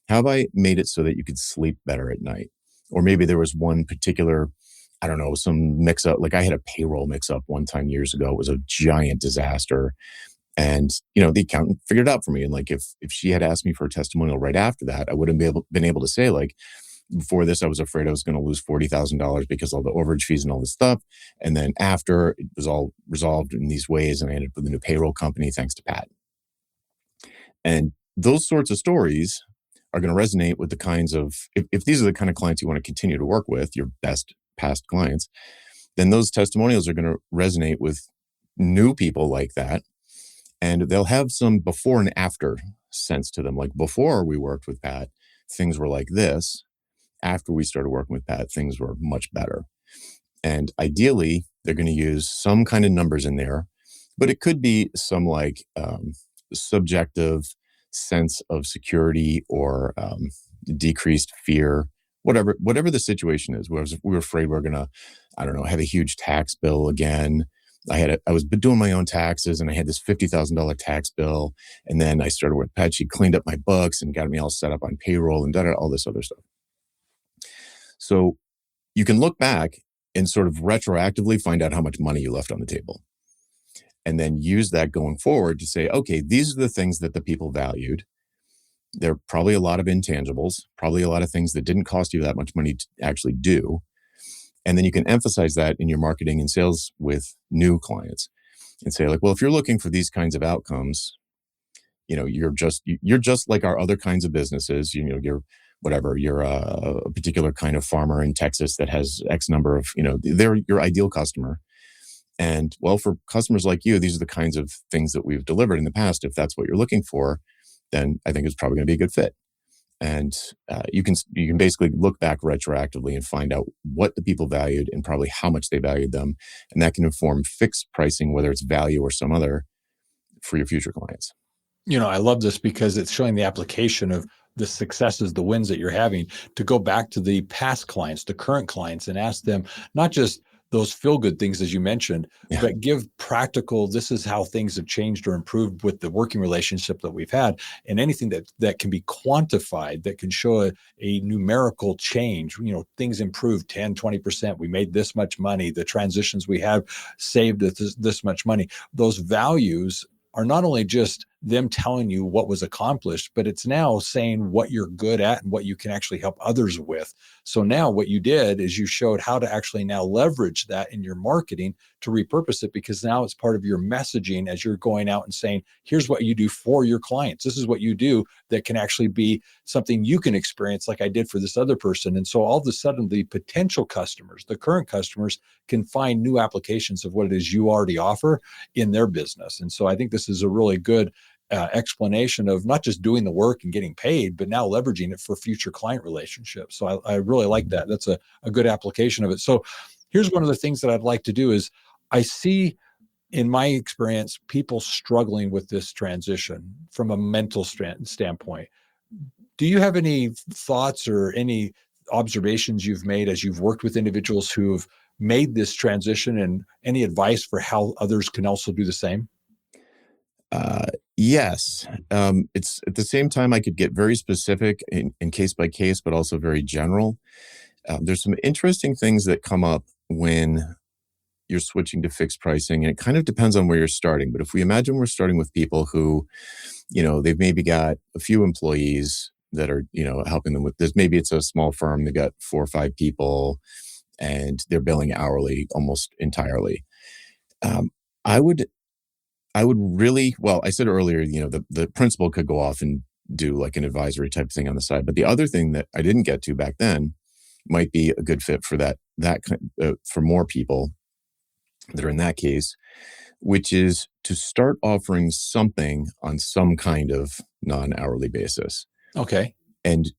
How have I made it so that you could sleep better at night? Or maybe there was one particular, I don't know, some mix up. Like I had a payroll mix up one time years ago. It was a giant disaster. And, the accountant figured it out for me. And like, if she had asked me for a testimonial right after that, I wouldn't been able to say like, before this, I was afraid I was going to lose $40,000 because of all the overage fees and all this stuff. And then after, it was all resolved in these ways. And I ended up with a new payroll company, thanks to Pat. And those sorts of stories are going to resonate with the kinds of, if these are the kind of clients you want to continue to work with, your best past clients, then those testimonials are going to resonate with new people like that. And they'll have some before and after sense to them. Like before we worked with Pat, things were like this. After we started working with Pat, things were much better. And ideally, they're going to use some kind of numbers in there, but it could be some like subjective sense of security or decreased fear, whatever the situation is. We were afraid we were going to, I don't know, have a huge tax bill again. I was doing my own taxes and I had this $50,000 tax bill. And then I started with Pat. She cleaned up my books and got me all set up on payroll and all this other stuff. So you can look back and sort of retroactively find out how much money you left on the table. And then use that going forward to say, okay, these are the things that the people valued. There are probably a lot of intangibles, probably a lot of things that didn't cost you that much money to actually do. And then you can emphasize that in your marketing and sales with new clients and say like, well, if you're looking for these kinds of outcomes, you're just like our other kinds of businesses, you're a particular kind of farmer in Texas that has X number of, they're your ideal customer. And well, for customers like you, these are the kinds of things that we've delivered in the past. If that's what you're looking for, then I think it's probably going to be a good fit. And you can basically look back retroactively and find out what the people valued and probably how much they valued them. And that can inform fixed pricing, whether it's value or some other, for your future clients. I love this because it's showing the application of the successes, the wins that you're having, to go back to the past clients, the current clients, and ask them not just those feel-good things, as you mentioned, but give practical, this is how things have changed or improved with the working relationship that we've had, and anything that can be quantified, that can show a numerical change. Things improved 10, 20%. We made this much money. The transitions we have saved us this much money. Those values are not only just them telling you what was accomplished, but it's now saying what you're good at and what you can actually help others with. So now what you did is you showed how to actually now leverage that in your marketing to repurpose it, because now it's part of your messaging as you're going out and saying, here's what you do for your clients. This is what you do that can actually be something you can experience like I did for this other person. And so all of a sudden, the potential customers, the current customers, can find new applications of what it is you already offer in their business. And so I think this is a really good explanation of not just doing the work and getting paid, but now leveraging it for future client relationships. So I really like that. That's a good application of it. So here's one of the things that I'd like to do is I see in my experience, people struggling with this transition from a mental standpoint. Do you have any thoughts or any observations you've made as you've worked with individuals who have made this transition, and any advice for how others can also do the same? Yes. It's at the same time, I could get very specific in case by case, but also very general. There's some interesting things that come up when you're switching to fixed pricing, and it kind of depends on where you're starting. But if we imagine we're starting with people who, they've maybe got a few employees that are, helping them with this. Maybe it's a small firm, they've got 4 or 5 people and they're billing hourly almost entirely. Um, I would really, well, I said earlier, the principal could go off and do like an advisory type thing on the side. But the other thing that I didn't get to back then might be a good fit for for more people that are in that case, which is to start offering something on some kind of non-hourly basis. Okay. And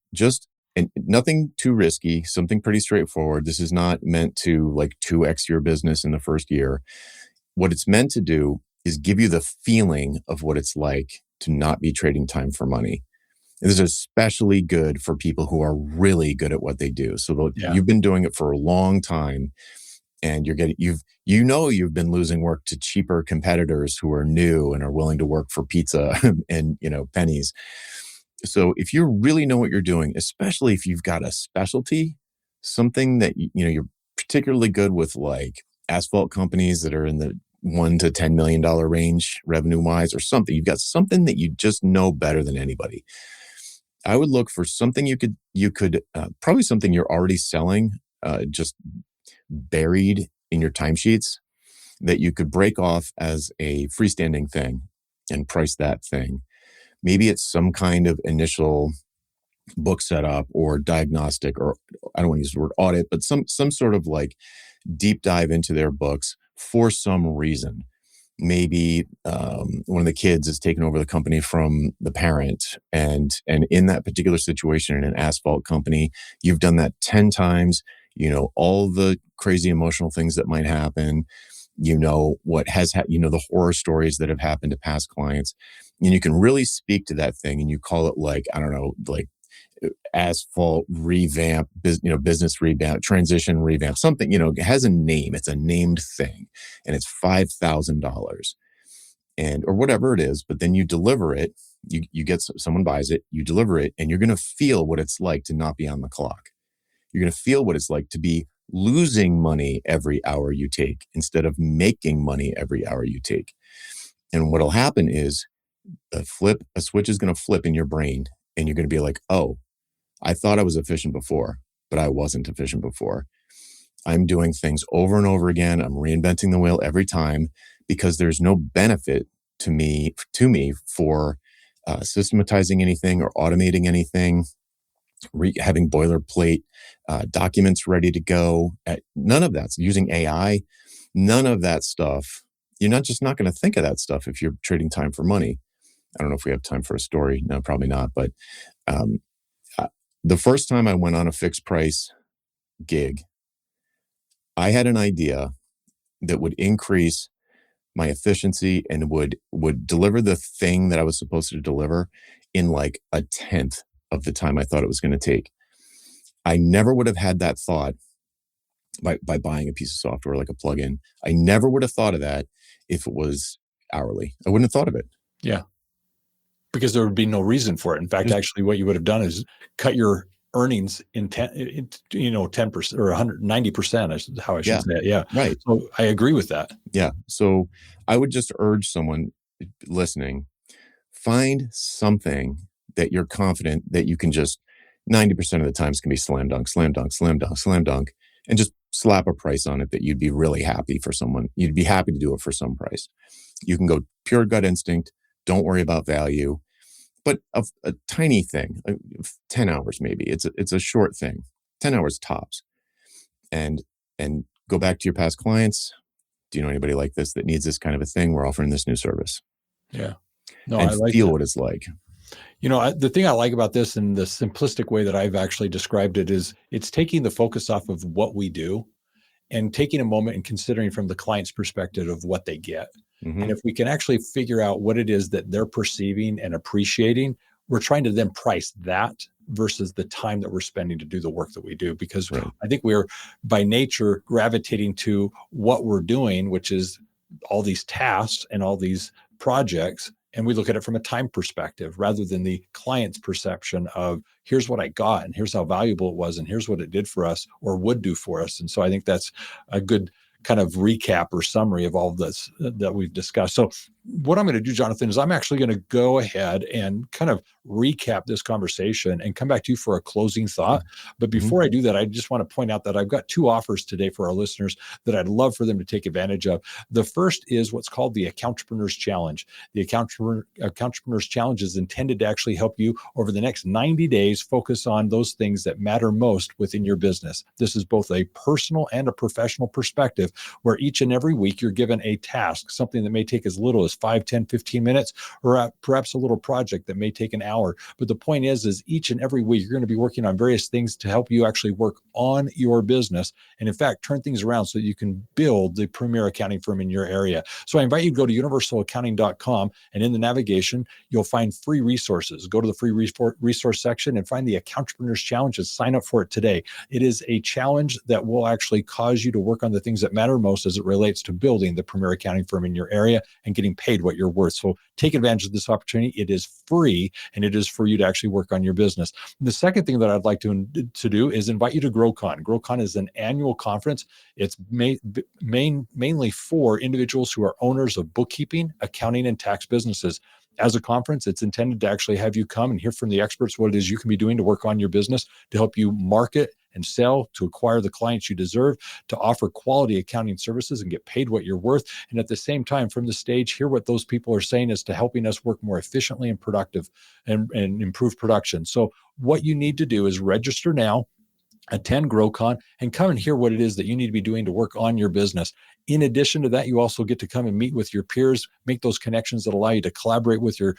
nothing too risky, something pretty straightforward. This is not meant to like 2x your business in the first year. What it's meant to do is give you the feeling of what it's like to not be trading time for money. And this is especially good for people who are really good at what they do. So you've been doing it for a long time, and you've been losing work to cheaper competitors who are new and are willing to work for pizza and pennies. So if you really know what you're doing, especially if you've got a specialty, something that you're particularly good with, like asphalt companies that are in the $1 to $10 million range revenue wise, or something, you've got something that you just know better than anybody. I would look for something you could probably something you're already selling, just buried in your timesheets, that you could break off as a freestanding thing and price that thing. Maybe it's some kind of initial book setup or diagnostic, or I don't want to use the word audit, but some sort of like deep dive into their books for some reason. Maybe one of the kids is taking over the company from the parent, and in that particular situation in an asphalt company, you've done that 10 times. All the crazy emotional things that might happen. What has the horror stories that have happened to past clients, and you can really speak to that thing, and you call it like, I don't know, like asphalt revamp, business revamp, transition revamp, something, it has a name. It's a named thing, and it's $5,000 or whatever it is. But then you deliver it, you get someone buys it, you deliver it, and you're going to feel what it's like to not be on the clock. You're going to feel what it's like to be losing money every hour you take instead of making money every hour you take. And what'll happen is a switch is going to flip in your brain, and you're going to be like, oh, I thought I was efficient before, but I wasn't efficient before. I'm doing things over and over again. I'm reinventing the wheel every time because there's no benefit to me for systematizing anything or automating anything, having boilerplate documents ready to go. None of that's using AI. None of that stuff. You're not going to think of that stuff if you're trading time for money. I don't know if we have time for a story. No, probably not. But the first time I went on a fixed price gig, I had an idea that would increase my efficiency and would deliver the thing that I was supposed to deliver in like a tenth of the time I thought it was going to take. I never would have had that thought by buying a piece of software like a plugin. I never would have thought of that if it was hourly. I wouldn't have thought of it. Yeah. Because there would be no reason for it. In fact, actually what you would have done is cut your earnings in 10%, or 190%, is how I should say it. Yeah. Right. So I agree with that. Yeah. So I would just urge someone listening, find something that you're confident that you can just 90% of the times can be slam dunk, slam dunk, slam dunk, slam dunk, and just slap a price on it that you'd be really happy for someone. You'd be happy to do it for some price. You can go pure gut instinct. Don't worry about value, but a tiny thing, 10 hours maybe. It's a short thing, 10 hours tops, and go back to your past clients. Do you know anybody like this that needs this kind of a thing? We're offering this new service. Yeah. No, And I like feel that. what it's like. The thing I like about this and the simplistic way that I've actually described it is it's taking the focus off of what we do and taking a moment and considering from the client's perspective of what they get. And Hmm. if we can actually figure out what it is that they're perceiving and appreciating, we're trying to then price that versus the time that we're spending to do the work that we do. Because Right. I think we're by nature gravitating to what we're doing, which is all these tasks and all these projects. And we look at it from a time perspective rather than the client's perception of here's what I got and here's how valuable it was and here's what it did for us or would do for us. And so I think that's a good kind of recap or summary of all of this that we've discussed. So what I'm going to do, Jonathan, is I'm actually going to go ahead and kind of recap this conversation and come back to you for a closing thought. But Hmm. before I do that, I just want to point out that I've got two offers today for our listeners that I'd love for them to take advantage of. The first is what's called the Accountrepreneurs Challenge. The Accountrepreneurs Challenge is intended to actually help you over the next 90 days focus on those things that matter most within your business. This is both a personal and a professional perspective where each and every week you're given a task, something that may take as little as 5, 10, 15 minutes, or perhaps a little project that may take an hour. But the point is each and every week you're going to be working on various things to help you actually work on your business and in fact turn things around so that you can build the premier accounting firm in your area. So I invite you to go to universalaccounting.com, and in the navigation you'll find free resources. Go to the free resource section and find the Accountrepreneurs Challenge and sign up for it today. It is a challenge that will actually cause you to work on the things that matter most as it relates to building the premier accounting firm in your area and getting paid what you're worth. So take advantage of this opportunity. It is free and it is for you to actually work on your business. The second thing that I'd like to do is invite you to GrowCon. GrowCon is an annual conference. It's mainly for individuals who are owners of bookkeeping, accounting, and tax businesses. As a conference, it's intended to actually have you come and hear from the experts what it is you can be doing to work on your business, to help you market and sell, to acquire the clients you deserve, to offer quality accounting services and get paid what you're worth. And at the same time, from the stage, hear what those people are saying as to helping us work more efficiently and productive and improve production. So what you need to do is register now, attend GrowCon, and come and hear what it is that you need to be doing to work on your business. In addition to that, you also get to come and meet with your peers, make those connections that allow you to collaborate with your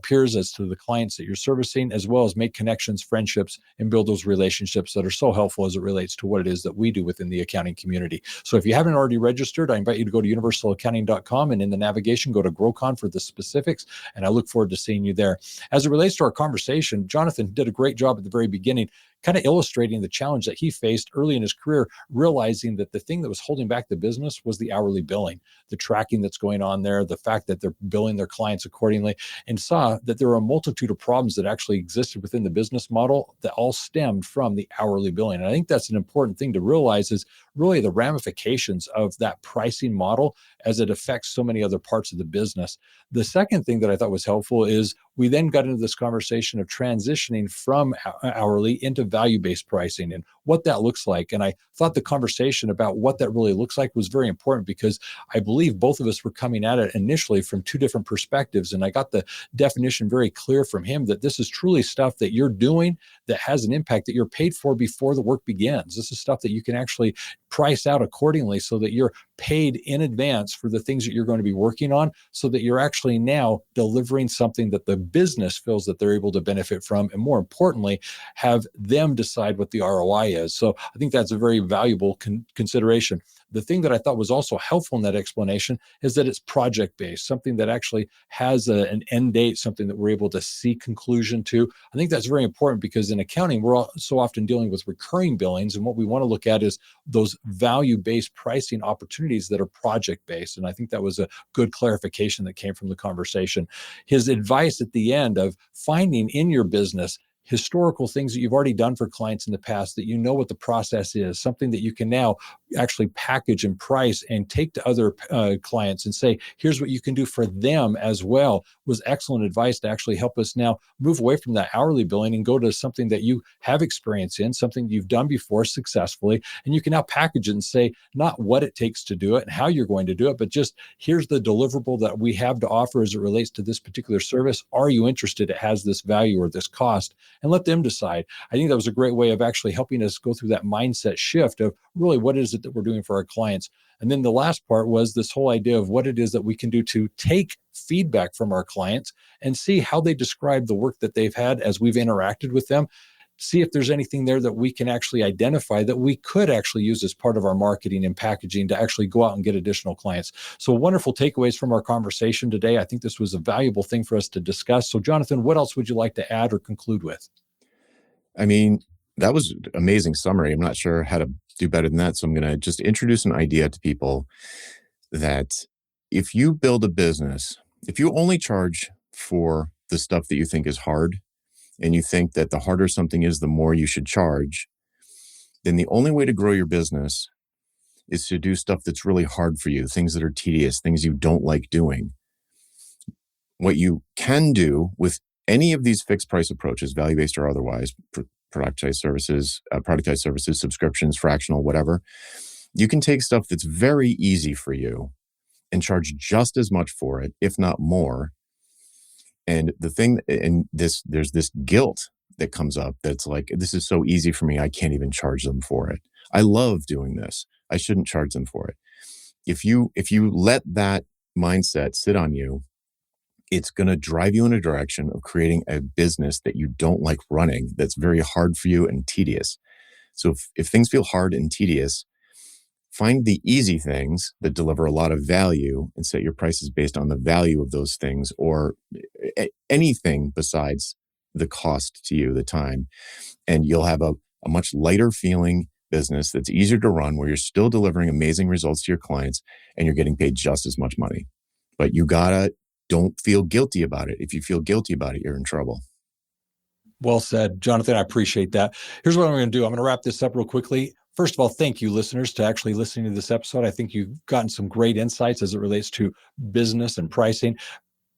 peers as to the clients that you're servicing, as well as make connections, friendships, and build those relationships that are so helpful as it relates to what it is that we do within the accounting community. So if you haven't already registered, I invite you to go to universalaccounting.com, and in the navigation, go to GrowCon for the specifics, and I look forward to seeing you there. As it relates to our conversation, Jonathan did a great job at the very beginning, kind of illustrating the challenge that he faced early in his career, realizing that the thing that was holding back the business was the hourly billing, the tracking that's going on there, the fact that they're billing their clients accordingly, and saw that there were a multitude of problems that actually existed within the business model that all stemmed from the hourly billing. And I think that's an important thing to realize is really the ramifications of that pricing model as it affects so many other parts of the business. The second thing that I thought was helpful is we then got into this conversation of transitioning from hourly into value-based pricing and what that looks like. And I thought the conversation about what that really looks like was very important because I believe both of us were coming at it initially from two different perspectives. And I got the definition very clear from him that this is truly stuff that you're doing that has an impact that you're paid for before the work begins. This is stuff that you can actually price out accordingly so that you're paid in advance for the things that you're going to be working on so that you're actually now delivering something that the business feels that they're able to benefit from, and more importantly, have them decide what the ROI is. So I think that's a very valuable consideration. The thing that I thought was also helpful in that explanation is that it's project-based, something that actually has an end date, something that we're able to see conclusion to. I think that's very important because in accounting, we're so often dealing with recurring billings, and what we want to look at is those value-based pricing opportunities that are project-based. And I think that was a good clarification that came from the conversation. His advice at the end of finding in your business historical things that you've already done for clients in the past that you know what the process is, something that you can now actually package and price and take to other clients and say, here's what you can do for them as well, was excellent advice to actually help us now move away from that hourly billing and go to something that you have experience in, something you've done before successfully. And you can now package it and say, not what it takes to do it and how you're going to do it, but just here's the deliverable that we have to offer as it relates to this particular service. Are you interested? It has this value or this cost, and let them decide. I think that was a great way of actually helping us go through that mindset shift of really what is it that we're doing for our clients. And then the last part was this whole idea of what it is that we can do to take feedback from our clients and see how they describe the work that they've had as we've interacted with them. See if there's anything there that we can actually identify that we could actually use as part of our marketing and packaging to actually go out and get additional clients. So wonderful takeaways from our conversation today. I think this was a valuable thing for us to discuss. So Jonathan, what else would you like to add or conclude with? I mean, that was an amazing summary. I'm not sure how to do better than that. So I'm going to just introduce an idea to people that if you build a business, if you only charge for the stuff that you think is hard, and you think that the harder something is, the more you should charge, then the only way to grow your business is to do stuff that's really hard for you, things that are tedious, things you don't like doing. What you can do with any of these fixed price approaches, value-based or otherwise, productized services, subscriptions, fractional, whatever, you can take stuff that's very easy for you and charge just as much for it, if not more. And there's this guilt that comes up that's like, this is so easy for me, I can't even charge them for it. I love doing this, I shouldn't charge them for it. If you let that mindset sit on you, it's going to drive you in a direction of creating a business that you don't like running, that's very hard for you and tedious. So if things feel hard and tedious, find the easy things that deliver a lot of value and set your prices based on the value of those things, or anything besides the cost to you, the time. And you'll have a much lighter feeling business that's easier to run, where you're still delivering amazing results to your clients and you're getting paid just as much money. But don't feel guilty about it. If you feel guilty about it, you're in trouble. Well said, Jonathan. I appreciate that. Here's what I'm going to do. I'm going to wrap this up real quickly. First of all, thank you, listeners, to actually listening to this episode. I think you've gotten some great insights as it relates to business and pricing.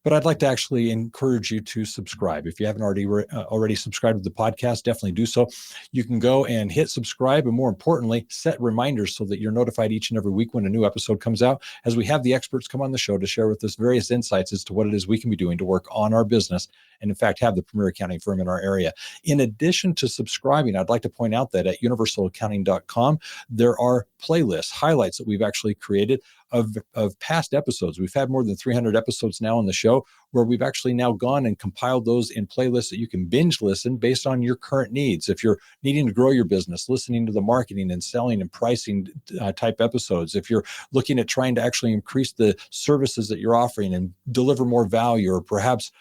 But I'd like to actually encourage you to subscribe. If you haven't already subscribed to the podcast, definitely do so. You can go and hit subscribe, and more importantly, set reminders so that you're notified each and every week when a new episode comes out, as we have the experts come on the show to share with us various insights as to what it is we can be doing to work on our business and, in fact, have the premier accounting firm in our area. In addition to subscribing, I'd like to point out that at universalaccounting.com, there are playlists, highlights that we've actually created of past episodes. We've had more than 300 episodes now on the show, where we've actually now gone and compiled those in playlists that you can binge listen based on your current needs. If you're needing to grow your business, listening to the marketing and selling and pricing type episodes, if you're looking at trying to actually increase the services that you're offering and deliver more value, or perhaps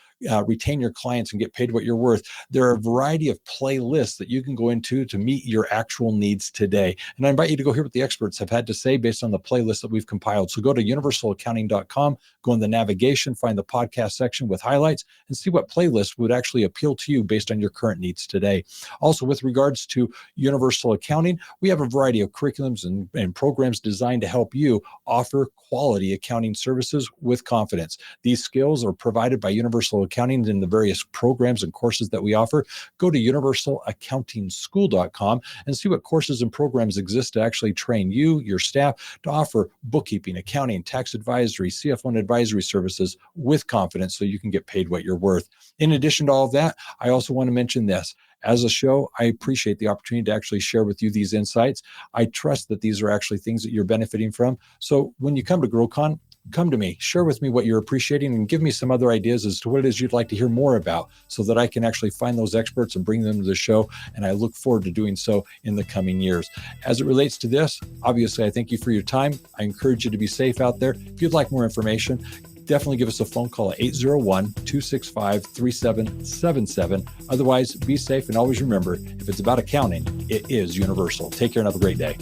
retain your clients and get paid what you're worth, there are a variety of playlists that you can go into to meet your actual needs today. And I invite you to go hear what the experts have had to say based on the playlist that we've compiled. So go to universalaccounting.com, go in the navigation, find the podcast section with highlights, and see what playlist would actually appeal to you based on your current needs today. Also, with regards to Universal Accounting, we have a variety of curriculums and programs designed to help you offer quality accounting services with confidence. These skills are provided by Universal Accounting in the various programs and courses that we offer. Go to universalaccountingschool.com and see what courses and programs exist to actually train you, your staff, to offer bookkeeping, accounting, tax advisory, CFO and advisory services with confidence, so you can get paid what you're worth. In addition to all of that, I also want to mention this. As a show, I appreciate the opportunity to actually share with you these insights. I trust that these are actually things that you're benefiting from. So when you come to GrowCon, come to me, share with me what you're appreciating, and give me some other ideas as to what it is you'd like to hear more about, so that I can actually find those experts and bring them to the show. And I look forward to doing so in the coming years. As it relates to this, obviously, I thank you for your time. I encourage you to be safe out there. If you'd like more information, definitely give us a phone call at 801-265-3777. Otherwise, be safe, and always remember, if it's about accounting, it is universal. Take care and have a great day.